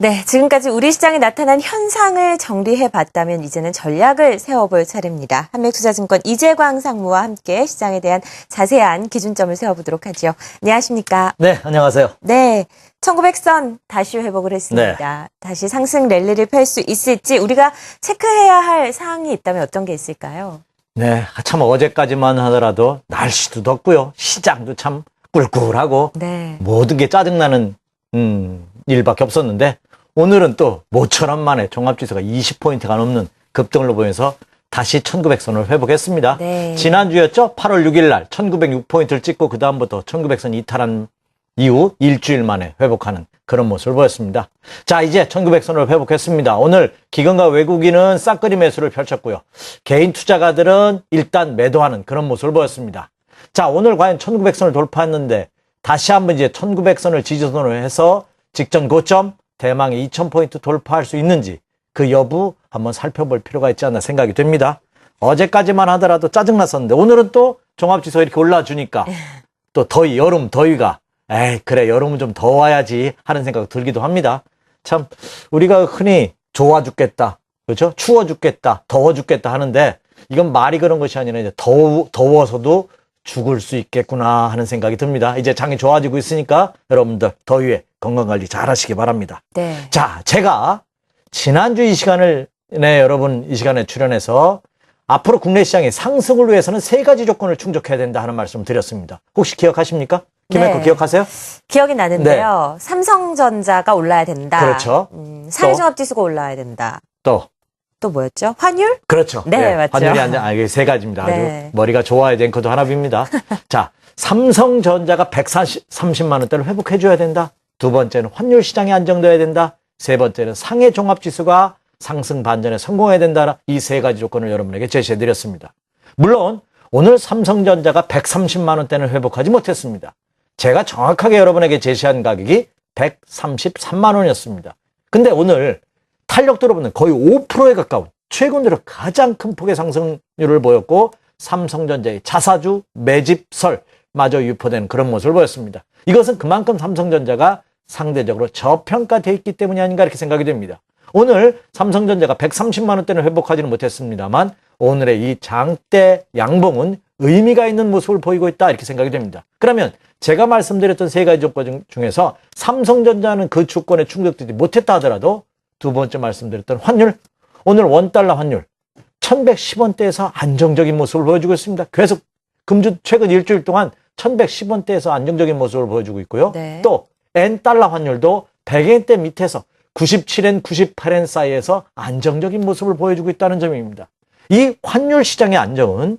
네, 지금까지 우리 시장에 나타난 현상을 정리해봤다면 이제는 전략을 세워볼 차례입니다. 한맥투자증권 이재광 상무와 함께 시장에 대한 자세한 기준점을 세워보도록 하죠. 안녕하십니까? 네, 안녕하세요. 네, 1900선 다시 회복을 했습니다. 네. 다시 상승 랠리를 펼 수 있을지 우리가 체크해야 할 사항이 있다면 어떤 게 있을까요? 네, 참 어제까지만 하더라도 날씨도 덥고요. 시장도 참 꿀꿀하고 네. 모든 게 짜증나는 일밖에 없었는데 오늘은 또 모처럼 만에 종합지수가 20포인트가 넘는 급등을 보면서 다시 1900선을 회복했습니다. 네. 지난주였죠? 8월 6일 날 1906포인트를 찍고 그 다음부터 1900선 이탈한 이후 일주일 만에 회복하는 그런 모습을 보였습니다. 자, 이제 1900선을 회복했습니다. 오늘 기관과 외국인은 싹거리 매수를 펼쳤고요. 개인 투자가들은 일단 매도하는 그런 모습을 보였습니다. 자, 오늘 과연 1900선을 돌파했는데 다시 한번 이제 1900선을 지지선으로 해서 직전 고점 대망의 2000포인트 돌파할 수 있는지 그 여부 한번 살펴볼 필요가 있지 않나 생각이 됩니다. 어제까지만 하더라도 짜증났었는데 오늘은 또 종합지수가 이렇게 올라주니까 또 더위, 여름 더위가 에이 그래 여름은 좀 더워야지 하는 생각 들기도 합니다. 참 우리가 흔히 좋아 죽겠다, 그렇죠? 추워 죽겠다, 더워 죽겠다 하는데 이건 말이 그런 것이 아니라 이제 더워서도 죽을 수 있겠구나 하는 생각이 듭니다. 이제 장이 좋아지고 있으니까 여러분들 더위에 건강관리 잘 하시기 바랍니다. 네. 자, 제가 지난주 이 시간을 여러분 이 시간에 출연해서 앞으로 국내 시장의 상승을 위해서는 세 가지 조건을 충족해야 된다 하는 말씀을 드렸습니다. 혹시 기억하십니까? 김혜코 네. 기억하세요? 기억이 나는데요. 삼성전자가 올라야 된다. 그렇죠. 사회종합지수가 올라야 된다. 또 뭐였죠? 환율? 그렇죠. 네, 예, 맞죠. 환율이 이게 세 가지입니다. 네. 아주 머리가 좋아야 된 것도 하나입니다. 자, 삼성전자가 130만 원대를 회복해줘야 된다. 두 번째는 환율 시장이 안정돼야 된다. 세 번째는 상해 종합지수가 상승 반전에 성공해야 된다. 이 세 가지 조건을 여러분에게 제시해드렸습니다. 물론 오늘 삼성전자가 130만 원대는 회복하지 못했습니다. 제가 정확하게 여러분에게 제시한 가격이 133만 원이었습니다. 근데 오늘 탄력 들어보는 거의 5%에 가까운 최근 들어 가장 큰 폭의 상승률을 보였고 삼성전자의 자사주 매집설마저 유포되는 그런 모습을 보였습니다. 이것은 그만큼 삼성전자가 상대적으로 저평가되어 있기 때문이 아닌가 이렇게 생각이 됩니다. 오늘 삼성전자가 130만 원대는 회복하지는 못했습니다만 오늘의 이 장대 양봉은 의미가 있는 모습을 보이고 있다 이렇게 생각이 됩니다. 그러면 제가 말씀드렸던 세 가지 조건 중에서 삼성전자는 그 조건에 충족되지 못했다 하더라도 두 번째 말씀드렸던 환율, 오늘 원달러 환율 1110원대에서 안정적인 모습을 보여주고 있습니다. 계속 최근 일주일 동안 1110원대에서 안정적인 모습을 보여주고 있고요. 네. 또 N달러 환율도 100엔대 밑에서 97엔, 98엔 사이에서 안정적인 모습을 보여주고 있다는 점입니다. 이 환율 시장의 안정은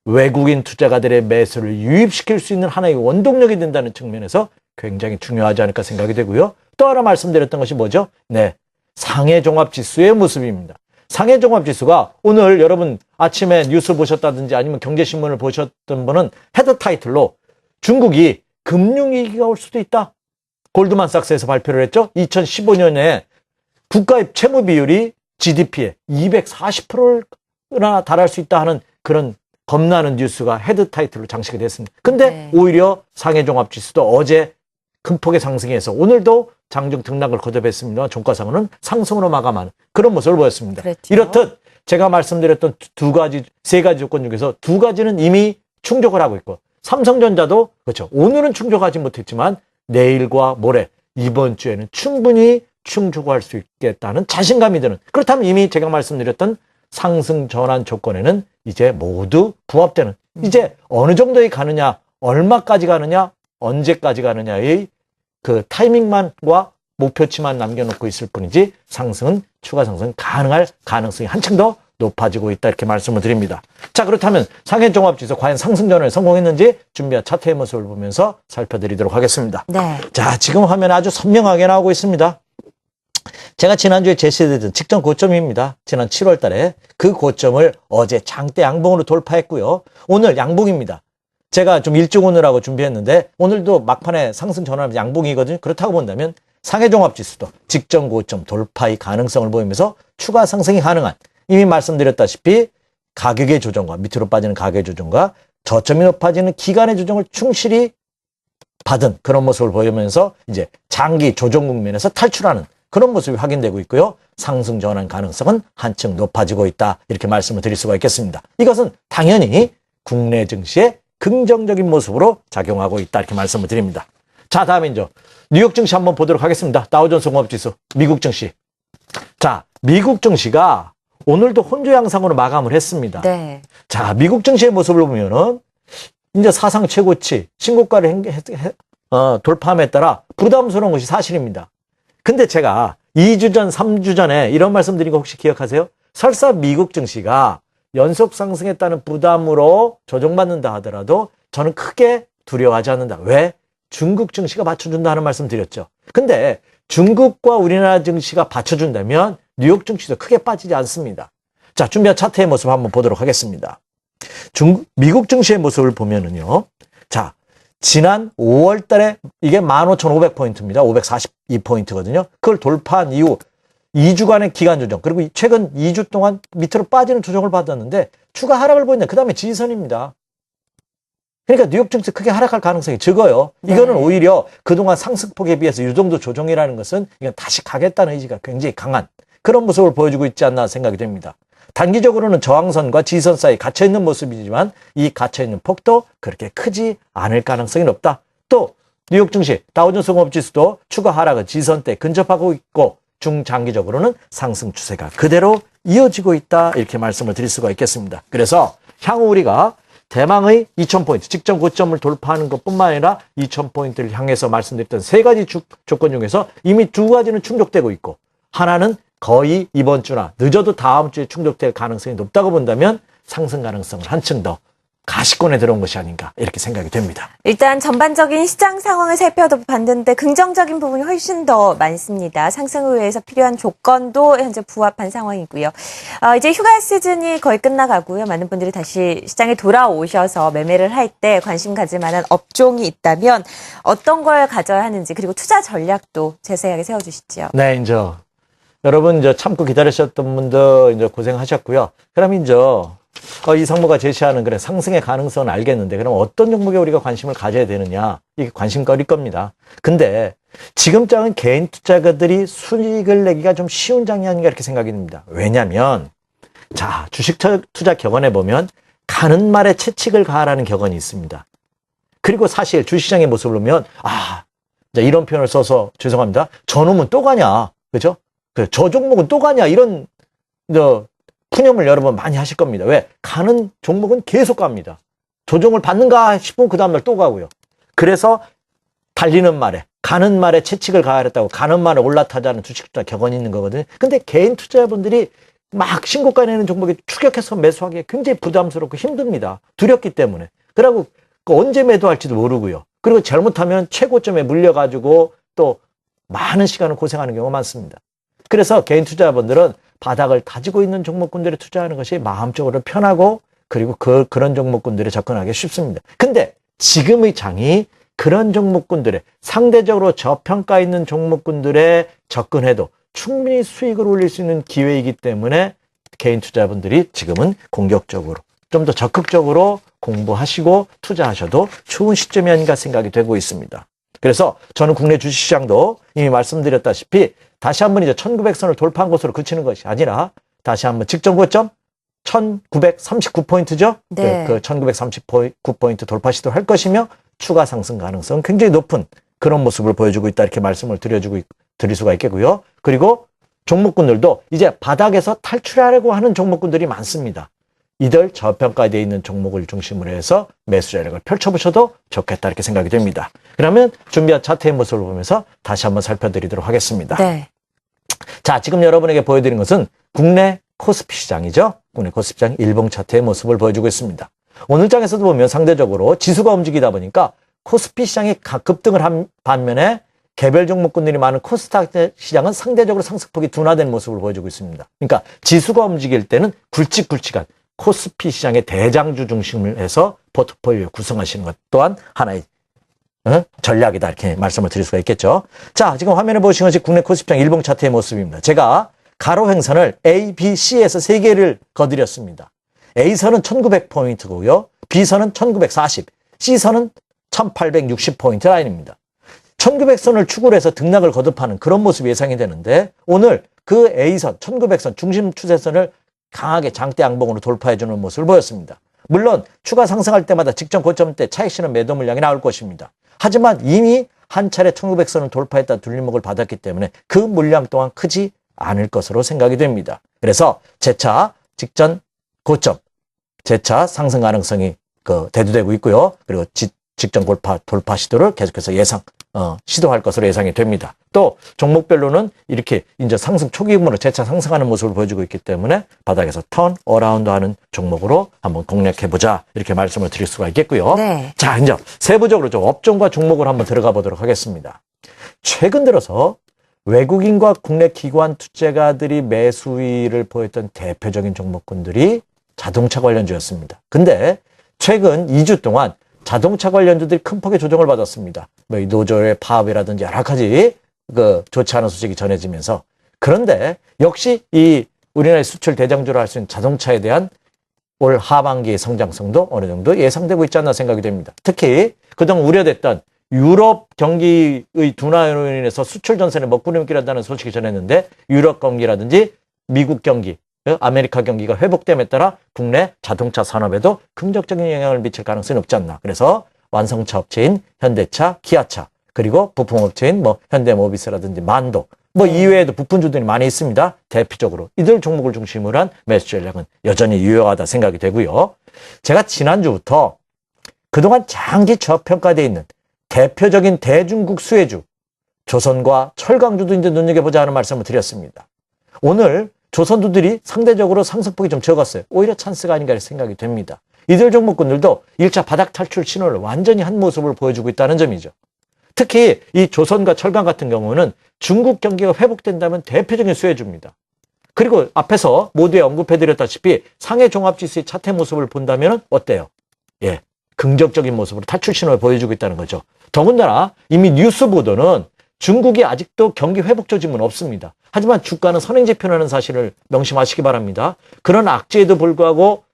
외국인 투자가들의 매수를 유입시킬 수 있는 하나의 원동력이 된다는 측면에서 굉장히 중요하지 않을까 생각이 되고요. 또 하나 말씀드렸던 것이 뭐죠? 네, 상해종합지수의 모습입니다. 상해종합지수가 오늘 여러분 아침에 뉴스 보셨다든지 아니면 경제신문을 보셨던 분은 헤드 타이틀로 중국이 금융위기가 올 수도 있다. 골드만삭스에서 발표를 했죠. 2015년에 국가의 채무 비율이 GDP의 240%나 달할 수 있다 하는 그런 겁나는 뉴스가 헤드 타이틀로 장식이 됐습니다. 근데 네. 오히려 상해종합지수도 어제 큰 폭의 상승해서 오늘도 장중 등락을 거듭했습니다. 종가상으로는 상승으로 마감하는 그런 모습을 보였습니다. 그랬죠. 이렇듯 제가 말씀드렸던 세 가지 조건 중에서 두 가지는 이미 충족을 하고 있고 삼성전자도 그렇죠. 오늘은 충족하지 못했지만 내일과 모레 이번 주에는 충분히 충족할 수 있겠다는 자신감이 드는, 그렇다면 이미 제가 말씀드렸던 상승 전환 조건에는 이제 모두 부합되는, 이제 어느 정도에 가느냐, 얼마까지 가느냐, 언제까지 가느냐의 그 타이밍만과 목표치만 남겨놓고 있을 뿐이지 상승은, 추가 상승은 가능할 가능성이 한층 더 높아지고 있다 이렇게 말씀을 드립니다. 자, 그렇다면 상해종합지수 과연 상승 전환에 성공했는지 준비한 차트의 모습을 보면서 살펴드리도록 하겠습니다. 네. 자, 지금 화면에 아주 선명하게 나오고 있습니다. 제가 지난주에 제시해드린 직전 고점입니다. 지난 7월 달에 그 고점을 어제 장대 양봉으로 돌파했고요. 오늘 양봉입니다. 제가 좀 일찍 오느라고 준비했는데 오늘도 막판에 상승 전환하면서 양봉이거든요. 그렇다고 본다면 상해종합지수도 직전 고점 돌파의 가능성을 보이면서 추가 상승이 가능한, 이미 말씀드렸다시피 가격의 조정과 밑으로 빠지는 가격의 조정과 저점이 높아지는 기간의 조정을 충실히 받은 그런 모습을 보이면서 이제 장기 조정 국면에서 탈출하는 그런 모습이 확인되고 있고요. 상승 전환 가능성은 한층 높아지고 있다. 이렇게 말씀을 드릴 수가 있겠습니다. 이것은 당연히 국내 증시의 긍정적인 모습으로 작용하고 있다. 이렇게 말씀을 드립니다. 자, 다음에 이제 뉴욕 증시 한번 보도록 하겠습니다. 다우존스 공업지수, 미국 증시. 자, 미국 증시가 오늘도 혼조 양상으로 마감을 했습니다. 네. 자, 미국 증시의 모습을 보면은 이제 사상 최고치 신고가를 돌파함에 따라 부담스러운 것이 사실입니다. 근데 제가 2주 전, 3주 전에 이런 말씀 드린 거 혹시 기억하세요? 설사 미국 증시가 연속 상승했다는 부담으로 조정받는다 하더라도 저는 크게 두려워하지 않는다. 왜? 중국 증시가 받쳐준다는 말씀 드렸죠. 근데 중국과 우리나라 증시가 받쳐준다면 뉴욕 증시도 크게 빠지지 않습니다. 자, 준비한 차트의 모습 한번 보도록 하겠습니다. 미국 증시의 모습을 보면은요. 자, 지난 5월 달에 이게 15,500포인트입니다. 542포인트거든요. 그걸 돌파한 이후 2주간의 기간 조정, 그리고 최근 2주 동안 밑으로 빠지는 조정을 받았는데 추가 하락을 보였는데 그 다음에 지지선입니다. 그러니까 뉴욕 증시 크게 하락할 가능성이 적어요. 이거는 오히려 그동안 상승폭에 비해서 이 정도 조정이라는 것은 이건 다시 가겠다는 의지가 굉장히 강한 그런 모습을 보여주고 있지 않나 생각이 됩니다. 단기적으로는 저항선과 지지선 사이에 갇혀있는 모습이지만 이 갇혀있는 폭도 그렇게 크지 않을 가능성이 높다. 또 뉴욕 증시 다우존스 공업지수도 추가 하락은 지지선대 근접하고 있고 중장기적으로는 상승 추세가 그대로 이어지고 있다. 이렇게 말씀을 드릴 수가 있겠습니다. 그래서 향후 우리가 대망의 2,000포인트, 직전 고점을 돌파하는 것뿐만 아니라 2,000포인트를 향해서 말씀드렸던 세 가지 조건 중에서 이미 두 가지는 충족되고 있고 하나는 거의 이번 주나 늦어도 다음 주에 충족될 가능성이 높다고 본다면 상승 가능성을 한층 더 가시권에 들어온 것이 아닌가 이렇게 생각이 됩니다. 일단 전반적인 시장 상황을 살펴봤는데 긍정적인 부분이 훨씬 더 많습니다. 상승을 위해서 필요한 조건도 현재 부합한 상황이고요. 이제 휴가 시즌이 거의 끝나가고요. 많은 분들이 다시 시장에 돌아오셔서 매매를 할 때 관심 가질 만한 업종이 있다면 어떤 걸 가져야 하는지 그리고 투자 전략도 자세하게 세워주시죠. 네, 이제 여러분 이제 참고 기다리셨던 분들 이제 고생하셨고요. 그럼 이제 이 상무가 제시하는 그런 상승의 가능성은 알겠는데 그럼 어떤 종목에 우리가 관심을 가져야 되느냐 이게 관심거리일 겁니다. 근데 지금 장은 개인 투자가들이 수익을 내기가 좀 쉬운 장이 아닌가 이렇게 생각이 듭니다. 왜냐하면 자 주식 투자 격언에 보면 가는 말에 채찍을 가하라는 격언이 있습니다. 그리고 사실 주시장의 모습을 보면 이런 표현을 써서 죄송합니다. 저놈은 또 가냐 그죠? 저 종목은 또 가냐 이런 푸념을 여러분 많이 하실 겁니다. 왜? 가는 종목은 계속 갑니다. 조정을 받는가 싶으면 그 다음날 또 가고요. 그래서 달리는 말에 가는 말에 채찍을 가하랬다고 가는 말에 올라타자는 주식 투자 격언이 있는 거거든요. 근데 개인 투자자분들이 막 신고가 내는 종목에 추격해서 매수하기가 굉장히 부담스럽고 힘듭니다. 두렵기 때문에. 그리고 언제 매도할지도 모르고요. 그리고 잘못하면 최고점에 물려가지고 또 많은 시간을 고생하는 경우가 많습니다. 그래서 개인 투자자분들은 바닥을 다지고 있는 종목군들에 투자하는 것이 마음적으로 편하고 그리고 그런 종목군들에 접근하기 쉽습니다. 근데 지금의 장이 그런 종목군들에 상대적으로 저평가 있는 종목군들에 접근해도 충분히 수익을 올릴 수 있는 기회이기 때문에 개인 투자분들이 지금은 공격적으로 좀 더 적극적으로 공부하시고 투자하셔도 좋은 시점이 아닌가 생각이 되고 있습니다. 그래서 저는 국내 주식시장도 이미 말씀드렸다시피 다시 한번 이제 1900선을 돌파한 곳으로 그치는 것이 아니라 다시 한번 직전 고점 1939포인트죠? 네. 그 1939포인트 돌파 시도할 것이며 추가 상승 가능성은 굉장히 높은 그런 모습을 보여주고 있다 이렇게 말씀을 드릴 수가 있겠고요. 그리고 종목군들도 이제 바닥에서 탈출하려고 하는 종목군들이 많습니다. 이들 저평가되어 있는 종목을 중심으로 해서 매수 전략을 펼쳐보셔도 좋겠다 이렇게 생각이 됩니다. 그러면 준비한 차트의 모습을 보면서 다시 한번 살펴드리도록 하겠습니다. 네. 자, 지금 여러분에게 보여드린 것은 국내 코스피 시장이죠. 국내 코스피 시장 일봉 차트의 모습을 보여주고 있습니다. 오늘 장에서도 보면 상대적으로 지수가 움직이다 보니까 코스피 시장이 급등을 한 반면에 개별 종목군들이 많은 코스닥 시장은 상대적으로 상승폭이 둔화된 모습을 보여주고 있습니다. 그러니까 지수가 움직일 때는 굵직굵직한 코스피 시장의 대장주 중심을 해서 포트폴리오 구성하시는 것 또한 하나의 전략이다 이렇게 말씀을 드릴 수가 있겠죠. 자, 지금 화면에 보시는 것이 국내 코스피 시장 일봉 차트의 모습입니다. 제가 가로 행선을 A, B, C에서 3개를 거드렸습니다. A선은 1900포인트고요. B선은 1940, C선은 1860포인트 라인입니다. 1900선을 축으로 해서 등락을 거듭하는 그런 모습이 예상이 되는데 오늘 그 A선, 1900선 중심 추세선을 강하게 장대 양봉으로 돌파해주는 모습을 보였습니다. 물론 추가 상승할 때마다 직전 고점 때 차익실현 매도 물량이 나올 것입니다. 하지만 이미 한 차례 1900선을 돌파했다 눌림목을 받았기 때문에 그 물량 또한 크지 않을 것으로 생각이 됩니다. 그래서 재차 직전 고점, 재차 상승 가능성이 대두되고 있고요. 그리고 직전 돌파 시도를 계속해서 시도할 것으로 예상이 됩니다. 또 종목별로는 이렇게 이제 상승 초기음으로 재차 상승하는 모습을 보여주고 있기 때문에 바닥에서 턴 어라운드 하는 종목으로 한번 공략해보자 이렇게 말씀을 드릴 수가 있겠고요. 네. 자, 이제 세부적으로 좀 업종과 종목을 한번 들어가 보도록 하겠습니다. 최근 들어서 외국인과 국내 기관 투자가들이 매수위를 보였던 대표적인 종목군들이 자동차 관련주였습니다. 근데 최근 2주 동안 자동차 관련주들이 큰 폭의 조정을 받았습니다. 이 노조의 파업이라든지 여러 가지 좋지 않은 소식이 전해지면서 그런데 역시 이 우리나라의 수출 대장주로 할 수 있는 자동차에 대한 올 하반기의 성장성도 어느 정도 예상되고 있지 않나 생각이 됩니다. 특히 그동안 우려됐던 유럽 경기의 둔화로 인해서 수출 전선에 먹구름이 난다는 소식이 전했는데 유럽 경기라든지 미국 경기, 아메리카 경기가 회복됨에 따라 국내 자동차 산업에도 긍정적인 영향을 미칠 가능성이 높지 않나. 그래서 완성차 업체인 현대차, 기아차, 그리고 부품업체인 현대모비스라든지 만도, 이외에도 부품주들이 많이 있습니다. 대표적으로 이들 종목을 중심으로 한 매수 전략은 여전히 유효하다 생각이 되고요. 제가 지난주부터 그동안 장기 저평가되어 있는 대표적인 대중국 수혜주, 조선과 철강주도 이제 눈여겨보자 하는 말씀을 드렸습니다. 오늘 조선주들이 상대적으로 상승폭이 좀 적었어요. 오히려 찬스가 아닌가 생각이 됩니다. 이들 종목군들도 1차 바닥 탈출 신호를 완전히 한 모습을 보여주고 있다는 점이죠. 특히 이 조선과 철강 같은 경우는 중국 경기가 회복된다면 대표적인 수혜주입니다. 그리고 앞에서 모두에 언급해드렸다시피 상해 종합지수의 차트 모습을 본다면 어때요? 예, 긍정적인 모습으로 탈출 신호를 보여주고 있다는 거죠. 더군다나 이미 뉴스 보도는 중국이 아직도 경기 회복 조짐은 없습니다. 하지만 주가는 선행지표라는 사실을 명심하시기 바랍니다. 그런 악재에도 불구하고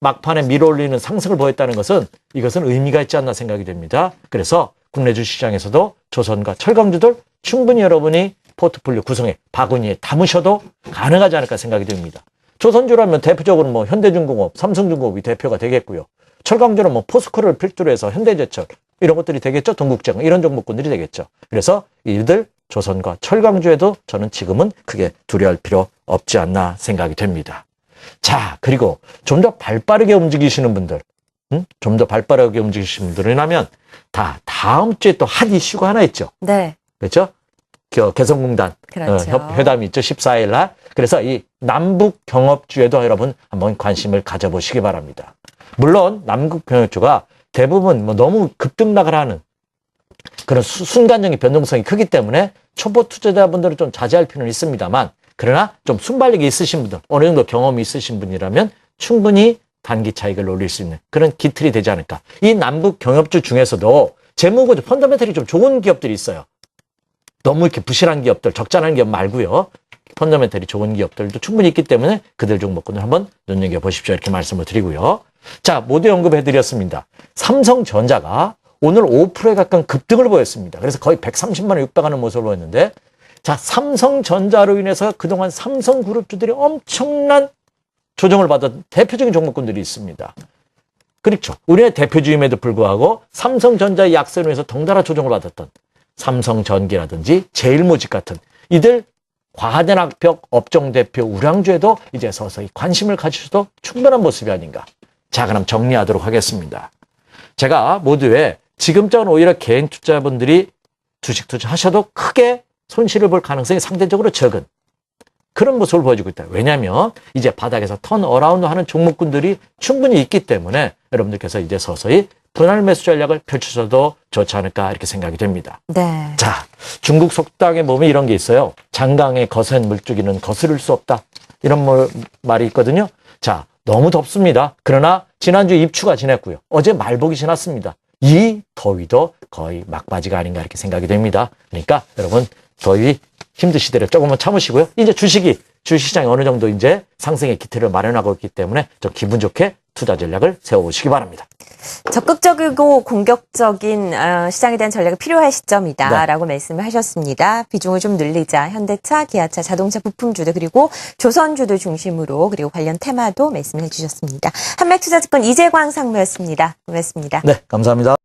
막판에 밀어올리는 상승을 보였다는 것은 이것은 의미가 있지 않나 생각이 됩니다. 그래서 국내 주시장에서도 조선과 철강주들 충분히 여러분이 포트폴리오 구성에 바구니에 담으셔도 가능하지 않을까 생각이 됩니다. 조선주라면 대표적으로 현대중공업, 삼성중공업이 대표가 되겠고요. 철강주는 포스코를 필두로 해서 현대제철 이런 것들이 되겠죠. 동국제공 이런 종목군들이 되겠죠. 그래서 이들 조선과 철강주에도 저는 지금은 크게 두려워할 필요 없지 않나 생각이 됩니다. 자, 그리고 좀 더 발빠르게 움직이시는 분들, 좀 더 발빠르게 움직이시는 분들이라면 다음 주에 또 핫 이슈가 하나 있죠. 네. 그렇죠? 개성공단 그렇죠. 회담이 있죠. 14일 날. 그래서 이 남북 경업주에도 여러분 한번 관심을 가져보시기 바랍니다. 물론 남북 경업주가 대부분 너무 급등락을 하는 그런 순간적인 변동성이 크기 때문에 초보 투자자분들은 좀 자제할 필요는 있습니다만 그러나 좀 순발력이 있으신 분들, 어느 정도 경험이 있으신 분이라면 충분히 단기 차익을 올릴 수 있는 그런 기틀이 되지 않을까. 이 남북 경업주 중에서도 재무구조 펀더멘털이 좀 좋은 기업들이 있어요. 너무 이렇게 부실한 기업들, 적잖은 기업 말고요. 펀더멘털이 좋은 기업들도 충분히 있기 때문에 그들 종목군을 한번 눈여겨보십시오. 이렇게 말씀을 드리고요. 자, 모두 언급해드렸습니다. 삼성전자가 오늘 5%에 가까운 급등을 보였습니다. 그래서 거의 130만 원 육박하는 모습을 보였는데 자, 삼성전자로 인해서 그동안 삼성그룹주들이 엄청난 조정을 받은 대표적인 종목군들이 있습니다. 그렇죠. 우리의 대표주임에도 불구하고 삼성전자의 약세로 해서 덩달아 조정을 받았던 삼성전기라든지 제일모직 같은 이들 과하된 악벽 업종 대표 우량주에도 이제 서서히 관심을 가지셔도 충분한 모습이 아닌가. 자, 그럼 정리하도록 하겠습니다. 제가 모두에 지금쯤은 오히려 개인 투자분들이 주식 투자하셔도 크게 손실을 볼 가능성이 상대적으로 적은 그런 모습을 보여주고 있다. 왜냐하면 이제 바닥에서 턴 어라운드 하는 종목군들이 충분히 있기 때문에 여러분들께서 이제 서서히 분할 매수 전략을 펼치셔도 좋지 않을까 이렇게 생각이 됩니다. 네. 자, 중국 속담에 보면 이런 게 있어요. 장강의 거센 물줄기는 거스를 수 없다. 이런 말이 있거든요. 자, 너무 덥습니다. 그러나 지난주 입추가 지났고요. 어제 말복이 지났습니다. 이 더위도 거의 막바지가 아닌가 이렇게 생각이 됩니다. 그러니까 여러분 더위 힘드시더라도 조금만 참으시고요. 이제 주시장이 어느 정도 이제 상승의 기틀을 마련하고 있기 때문에 좀 기분 좋게 투자 전략을 세워보시기 바랍니다. 적극적이고 공격적인 시장에 대한 전략이 필요할 시점이다라고 네. 말씀을 하셨습니다. 비중을 좀 늘리자. 현대차, 기아차, 자동차 부품주들 그리고 조선주들 중심으로 그리고 관련 테마도 말씀해 주셨습니다. 한맥투자증권 이재광 상무였습니다. 고맙습니다. 네, 감사합니다.